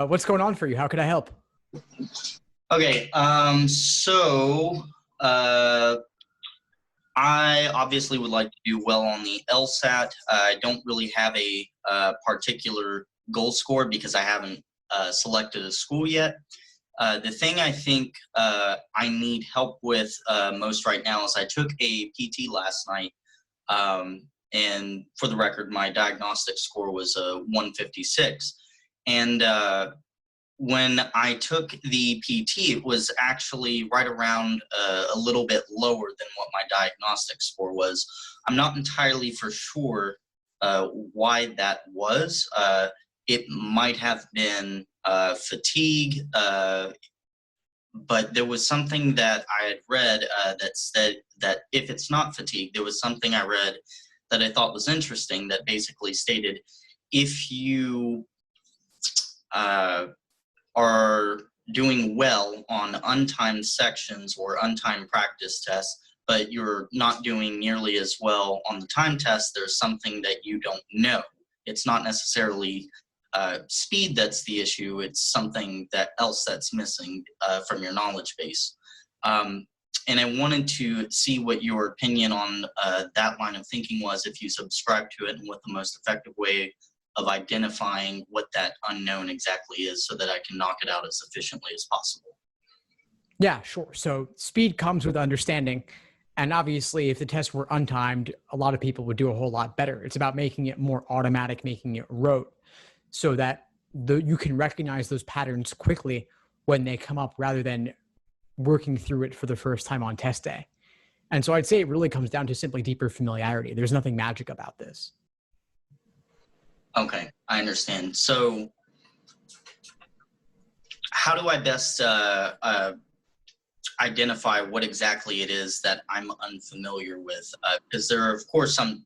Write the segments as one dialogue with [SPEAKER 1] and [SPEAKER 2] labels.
[SPEAKER 1] What's going on for you? How could I help?
[SPEAKER 2] Okay, uh, I obviously would like to do well on the LSAT. I don't really have a particular goal score because I haven't selected a school yet. The thing I think I need help with most right now is I took a PT last night, and for the record, my diagnostic score was a 156. And when I took the PT, it was actually right around a little bit lower than what my diagnostic score was. I'm not entirely for sure why that was. It might have been fatigue, but there was something that I had read that said that if it's not fatigue, there was something I read that I thought was interesting that basically stated if you are doing well on untimed sections or untimed practice tests, but you're not doing nearly as well on the time test, there's something that you don't know. It's not necessarily speed that's the issue, it's something else that's missing from your knowledge base. And I wanted to see what your opinion on that line of thinking was, if you subscribe to it, and what the most effective way of identifying what that unknown exactly is so that I can knock it out as efficiently as possible.
[SPEAKER 1] Yeah, sure. So speed comes with understanding. And obviously, if the tests were untimed, a lot of people would do a whole lot better. It's about making it more automatic, making it rote, so that you can recognize those patterns quickly when they come up rather than working through it for the first time on test day. And so I'd say it really comes down to simply deeper familiarity. There's nothing magic about this.
[SPEAKER 2] Okay, I understand. So how do I best identify what exactly it is that I'm unfamiliar with? Because there are, of course, some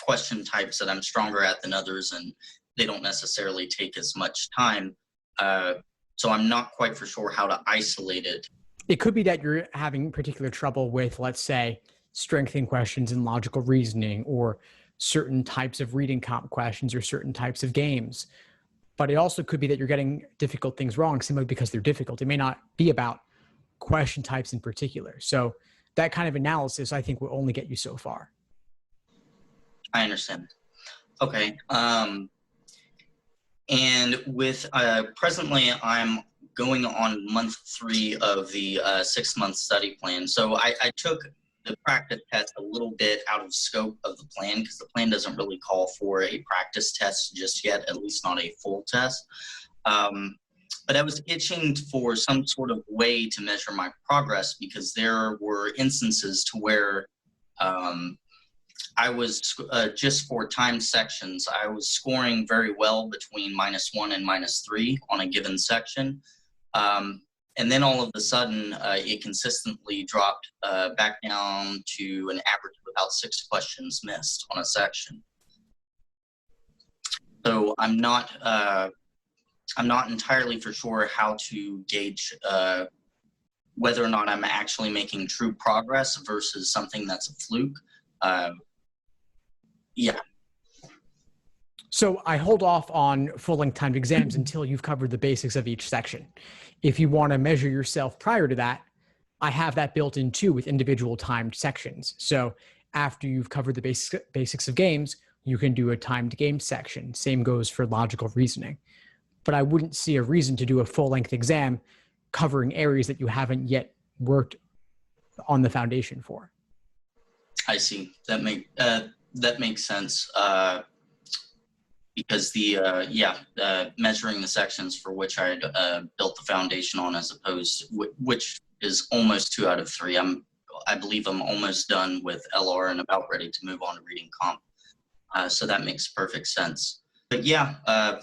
[SPEAKER 2] question types that I'm stronger at than others, and they don't necessarily take as much time. So I'm not quite for sure how to isolate it.
[SPEAKER 1] It could be that you're having particular trouble with, let's say, strengthening questions and logical reasoning, or certain types of reading comp questions, or certain types of games. But it also could be that you're getting difficult things wrong simply because they're difficult. It may not be about question types in particular. So that kind of analysis, I think, will only get you so far.
[SPEAKER 2] I understand. Okay. And with presently, I'm going on month 3 of the 6-month study plan. So I took the practice test a little bit out of scope of the plan, because the plan doesn't really call for a practice test just yet, at least not a full test. But I was itching for some sort of way to measure my progress, because there were instances to where I was, just for time sections, I was scoring very well between -1 and -3 on a given section. And then all of a sudden, it consistently dropped back down to an average of about 6 questions missed on a section. So I'm not entirely for sure how to gauge whether or not I'm actually making true progress versus something that's a fluke. Yeah.
[SPEAKER 1] So I hold off on full-length timed exams until you've covered the basics of each section. If you want to measure yourself prior to that, I have that built in too with individual timed sections. So after you've covered the basics of games, you can do a timed game section. Same goes for logical reasoning. But I wouldn't see a reason to do a full-length exam covering areas that you haven't yet worked on the foundation for.
[SPEAKER 2] I see. That makes sense. Because measuring the sections for which I had built the foundation on, as opposed which is almost 2 out of 3. I believe I'm almost done with LR and about ready to move on to reading comp. So that makes perfect sense. But yeah,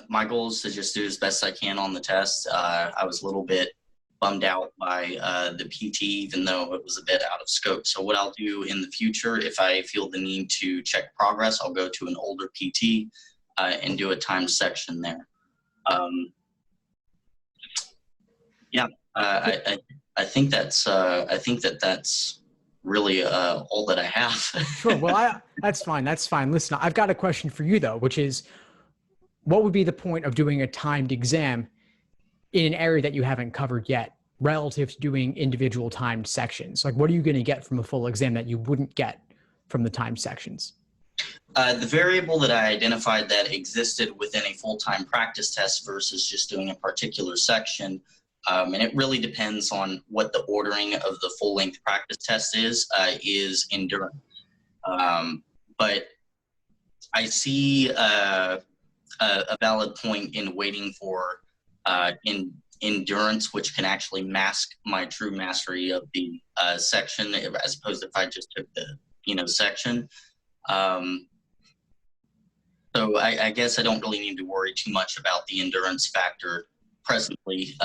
[SPEAKER 2] my goal is to just do as best I can on the test. I was a little bit bummed out by the PT, even though it was a bit out of scope. So what I'll do in the future, if I feel the need to check progress, I'll go to an older PT and do a timed section there. I think that's really all that I have.
[SPEAKER 1] Sure. Well, that's fine. That's fine. Listen, I've got a question for you though, which is, what would be the point of doing a timed exam in an area that you haven't covered yet relative to doing individual timed sections? Like, what are you going to get from a full exam that you wouldn't get from the timed sections?
[SPEAKER 2] The variable that I identified that existed within a full-time practice test versus just doing a particular section, and it really depends on what the ordering of the full-length practice test is endurance. But I see a valid point in waiting for endurance, which can actually mask my true mastery of the section, as opposed to if I just took the section. So I guess I don't really need to worry too much about the endurance factor presently,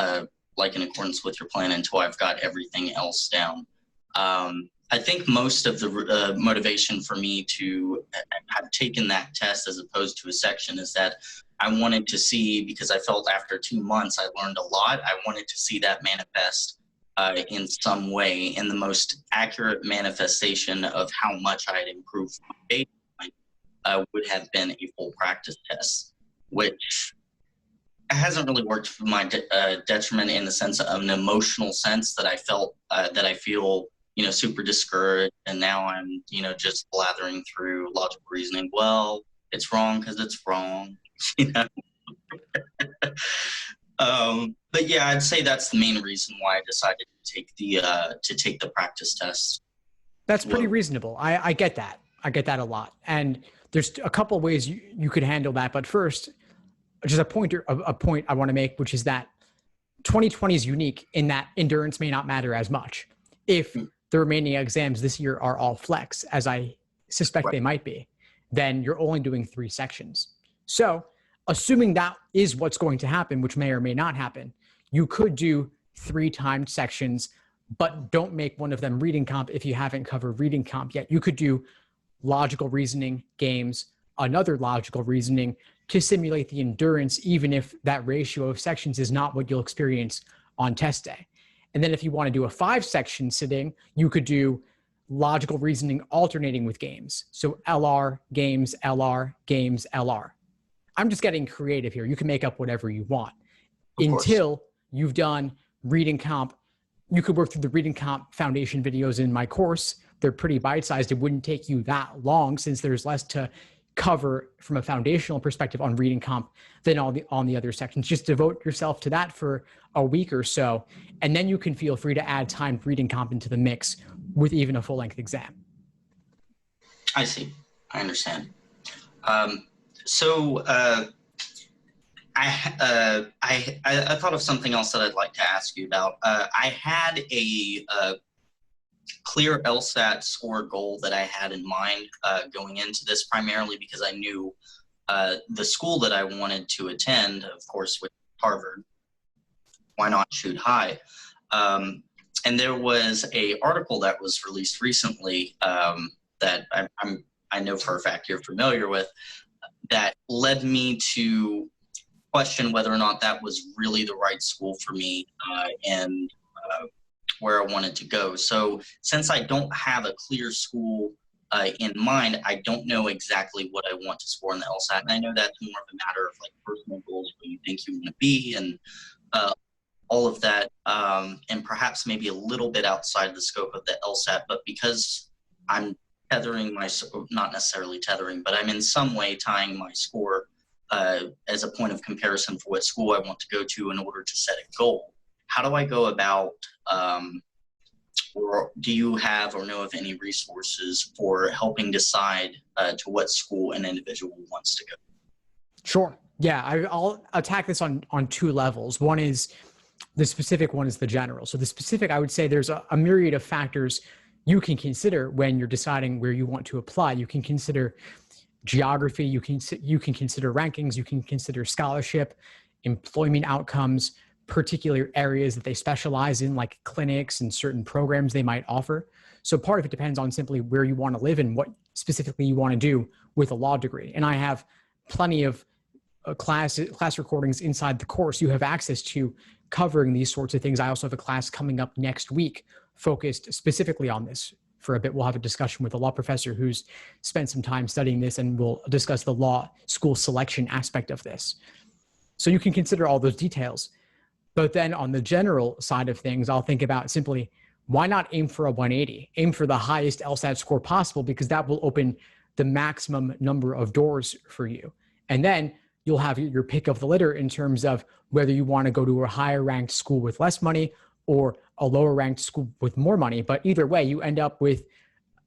[SPEAKER 2] like in accordance with your plan, until I've got everything else down. I think most of the motivation for me to have taken that test as opposed to a section is that I wanted to see, because I felt after 2 months I learned a lot, I wanted to see that manifest in some way, and the most accurate manifestation of how much I had improved from my baseline would have been a full practice test, which hasn't really worked for my detriment in the sense of an emotional sense that I felt that I feel super discouraged, and now I'm just blathering through logical reasoning. Well, it's wrong because it's wrong. But yeah, I'd say that's the main reason why I decided to take the practice test.
[SPEAKER 1] That's pretty reasonable. I get that. I get that a lot. And there's a couple of ways you could handle that. But first, just a point I want to make, which is that 2020 is unique in that endurance may not matter as much. If the remaining exams this year are all flex, as I suspect they might be, then you're only doing 3 sections. So assuming that is what's going to happen, which may or may not happen, you could do 3 timed sections, but don't make one of them reading comp if you haven't covered reading comp yet. You could do logical reasoning games, another logical reasoning to simulate the endurance, even if that ratio of sections is not what you'll experience on test day. And then if you want to do a 5-section sitting, you could do logical reasoning alternating with games. So LR, games, LR, games, LR. I'm just getting creative here. You can make up whatever you want until you've done reading comp. You could work through the reading comp foundation videos in my course. They're pretty bite-sized. It wouldn't take you that long since there's less to cover from a foundational perspective on reading comp than on the other sections. Just devote yourself to that for a week or so, and then you can feel free to add timed reading comp into the mix with even a full-length exam.
[SPEAKER 2] I see. I understand. I thought of something else that I'd like to ask you about. I had a clear LSAT score goal that I had in mind going into this, primarily because I knew the school that I wanted to attend, of course, with Harvard. Why not shoot high? And there was a article that was released recently that I know for a fact you're familiar with, that led me to question whether or not that was really the right school for me and where I wanted to go. So since I don't have a clear school in mind, I don't know exactly what I want to score in the LSAT. And I know that's more of a matter of like personal goals, what you think you want to be, and all of that, and perhaps maybe a little bit outside the scope of the LSAT. But because I'm tethering not necessarily tethering, but I'm in some way tying my score as a point of comparison for what school I want to go to in order to set a goal. How do I go about, or do you have or know of any resources for helping decide to what school an individual wants to go?
[SPEAKER 1] Sure. Yeah, I'll attack this on 2 levels. One is the specific, one is the general. So the specific, I would say there's a myriad of factors you can consider when you're deciding where you want to apply. You can consider geography, you can consider rankings, you can consider scholarship, employment outcomes, particular areas that they specialize in, like clinics and certain programs they might offer. So part of it depends on simply where you want to live and what specifically you want to do with a law degree. And I have plenty of class recordings inside the course you have access to covering these sorts of things. I also have a class coming up next week focused specifically on this for a bit. We'll have a discussion with a law professor who's spent some time studying this, and we'll discuss the law school selection aspect of this. So you can consider all those details. But then on the general side of things, I'll think about simply, why not aim for a 180? Aim for the highest LSAT score possible, because that will open the maximum number of doors for you. And then you'll have your pick of the litter in terms of whether you want to go to a higher ranked school with less money or a lower ranked school with more money. But either way, you end up with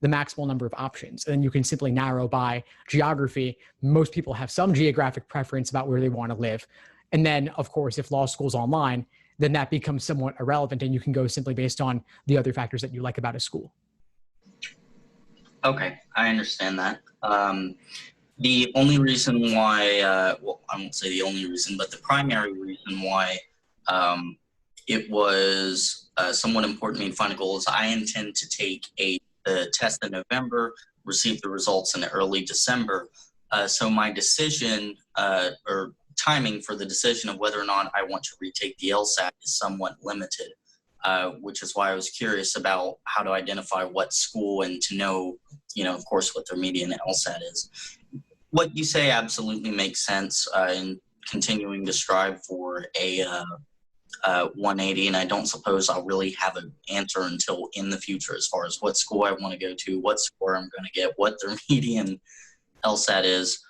[SPEAKER 1] the maximal number of options. And you can simply narrow by geography. Most people have some geographic preference about where they want to live. And then, of course, if law school's online, then that becomes somewhat irrelevant, and you can go simply based on the other factors that you like about a school.
[SPEAKER 2] Okay, I understand that. The only reason why, well, I won't say the only reason, but the primary reason why it was somewhat important for me to find a goal is I intend to take a test in November, receive the results in early December. So my decision or timing for the decision of whether or not I want to retake the LSAT is somewhat limited, which is why I was curious about how to identify what school and to know, of course, what their median LSAT is. What you say absolutely makes sense in continuing to strive for a 180, and I don't suppose I'll really have an answer until in the future as far as what school I want to go to, what score I'm going to get, what their median LSAT is.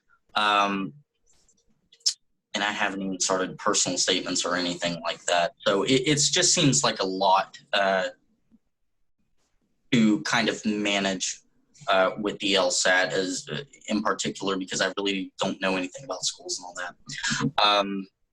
[SPEAKER 2] And I haven't even started personal statements or anything like that. So it just seems like a lot to kind of manage with the LSAT as in particular, because I really don't know anything about schools and all that.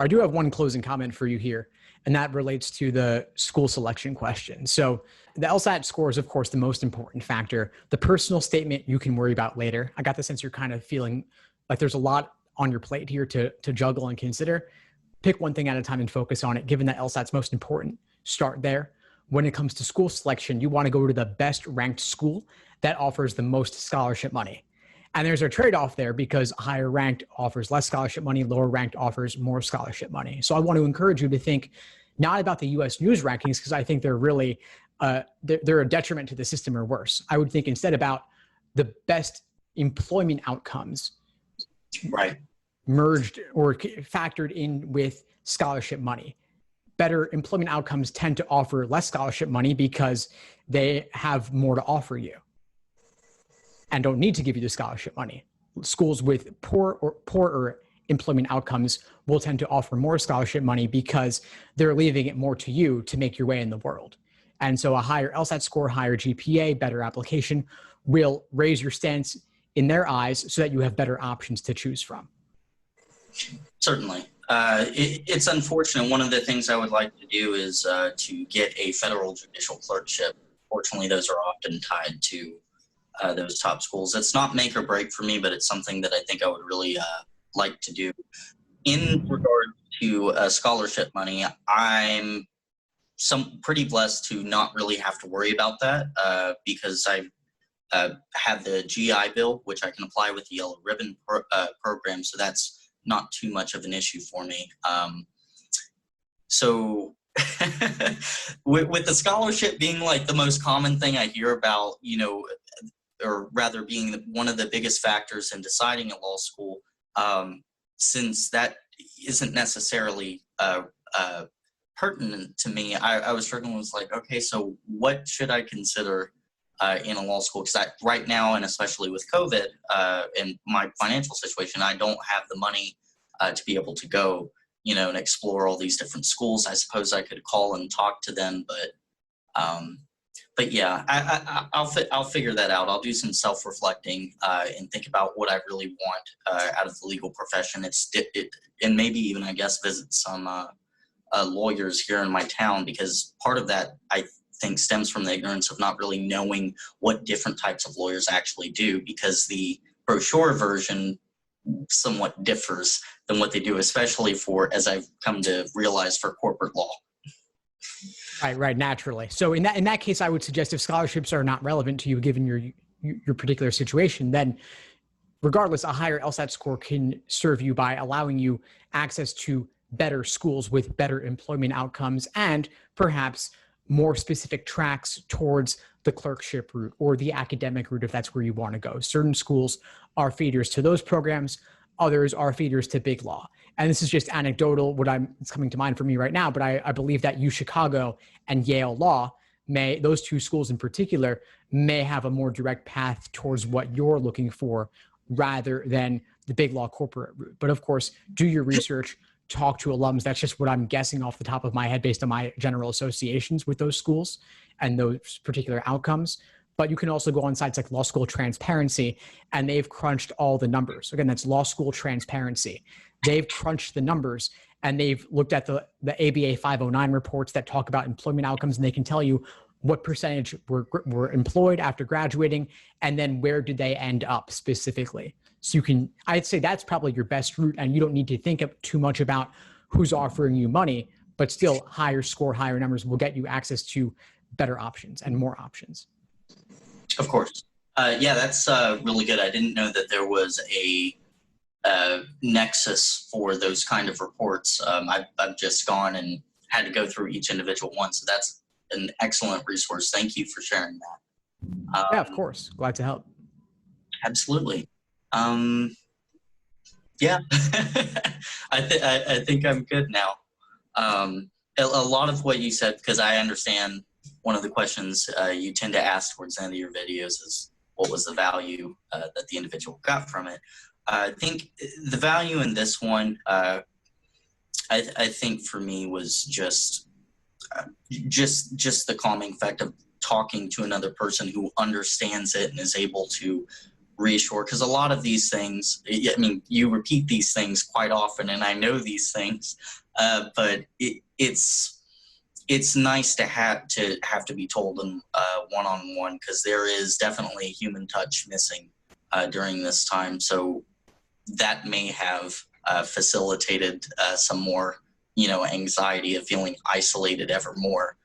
[SPEAKER 1] I do have one closing comment for you here, and that relates to the school selection question. So the LSAT score is, of course, the most important factor. The personal statement you can worry about later. I got the sense you're kind of feeling like there's a lot on your plate here to juggle and consider. Pick one thing at a time and focus on it, given that LSAT's most important. Start there. When it comes to school selection, you want to go to the best ranked school that offers the most scholarship money. And there's a trade-off there, because higher ranked offers less scholarship money, lower ranked offers more scholarship money. So I want to encourage you to think not about the US News rankings, because I think they're really, they're a detriment to the system, or worse. I would think instead about the best employment outcomes,
[SPEAKER 2] right,
[SPEAKER 1] merged or factored in with scholarship money. Better employment outcomes tend to offer less scholarship money because they have more to offer you and don't need to give you the scholarship money. Schools with poorer employment outcomes will tend to offer more scholarship money because they're leaving it more to you to make your way in the world. And so a higher LSAT score, higher GPA, better application will raise your stance in their eyes so that you have better options to choose from.
[SPEAKER 2] Certainly. It's unfortunate. One of the things I would like to do is to get a federal judicial clerkship. Fortunately, those are often tied to those top schools. It's not make or break for me, but it's something that I think I would really like to do. In regard to scholarship money, I'm pretty blessed to not really have to worry about that because I have the GI Bill, which I can apply with the Yellow Ribbon program, so that's not too much of an issue for me. So with the scholarship being like the most common thing I hear about, or rather being one of the biggest factors in deciding a law school, since that isn't necessarily pertinent to me, I was struggling with like, okay, so what should I consider in a law school? Because right now, and especially with COVID and my financial situation, I don't have the money to be able to go, and explore all these different schools. I suppose I could call and talk to them, but yeah, I'll figure that out. I'll do some self-reflecting and think about what I really want out of the legal profession. And maybe even, I guess, visit some lawyers here in my town, because part of that, I think, stems from the ignorance of not really knowing what different types of lawyers actually do, because the brochure version somewhat differs than what they do, especially for, as I've come to realize, for corporate law.
[SPEAKER 1] Right, naturally. So in that case, I would suggest if scholarships are not relevant to you, given your particular situation, then regardless, a higher LSAT score can serve you by allowing you access to better schools with better employment outcomes and perhaps more specific tracks towards the clerkship route or the academic route, if that's where you want to go. Certain schools are feeders to those programs. Others are feeders to big law. and this is just anecdotal, it's coming to mind for me right now, but I believe that UChicago and Yale Law those two schools in particular may have a more direct path towards what you're looking for rather than the big law corporate route. But of course, do your research, talk to alums. That's just what I'm guessing off the top of my head based on my general associations with those schools and those particular outcomes. But you can also go on sites like Law School Transparency, and they've crunched all the numbers. Again, that's Law School Transparency. They've crunched the numbers, and they've looked at the ABA 509 reports that talk about employment outcomes, and they can tell you what percentage were employed after graduating, and then where did they end up specifically. So I'd say that's probably your best route, and you don't need to think too much about who's offering you money, but still higher score, higher numbers will get you access to better options and more options.
[SPEAKER 2] Of course. Yeah, that's really good. I didn't know that there was a nexus for those kind of reports. I've just gone and had to go through each individual one. So that's an excellent resource. Thank you for sharing that.
[SPEAKER 1] Yeah, of course. Glad to help.
[SPEAKER 2] Absolutely. Yeah, I think I'm good now. A lot of what you said, because I understand one of the questions you tend to ask towards the end of your videos is what was the value that the individual got from it. I think the value in this one, I think for me was just the calming effect of talking to another person who understands it and is able to reassure. Because a lot of these things, I mean, you repeat these things quite often, and I know these things, but it's nice to have to be told them one-on-one, because there is definitely human touch missing during this time. So that may have facilitated some more, anxiety of feeling isolated ever more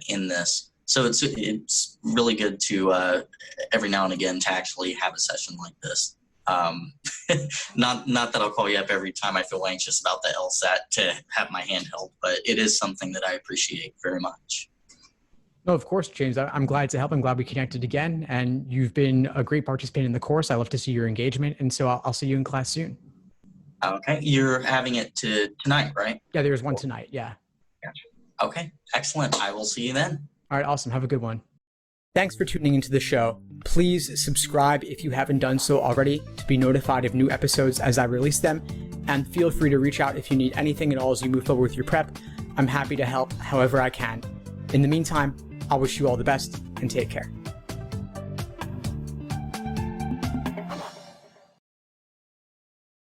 [SPEAKER 2] in this. So it's really good to every now and again to actually have a session like this. Not that I'll call you up every time I feel anxious about the LSAT to have my hand held, but it is something that I appreciate very much.
[SPEAKER 1] No, of course, James. I'm glad to help. I'm glad we connected again, and you've been a great participant in the course. I love to see your engagement, and so I'll see you in class soon.
[SPEAKER 2] Okay, you're having it tonight, right?
[SPEAKER 1] Yeah, there's one tonight. Yeah.
[SPEAKER 2] Gotcha. Okay, excellent. I will see you then.
[SPEAKER 1] All right, awesome. Have a good one. Thanks for tuning into the show. Please subscribe if you haven't done so already to be notified of new episodes as I release them. And feel free to reach out if you need anything at all as you move forward with your prep. I'm happy to help however I can. In the meantime, I'll wish you all the best and take care.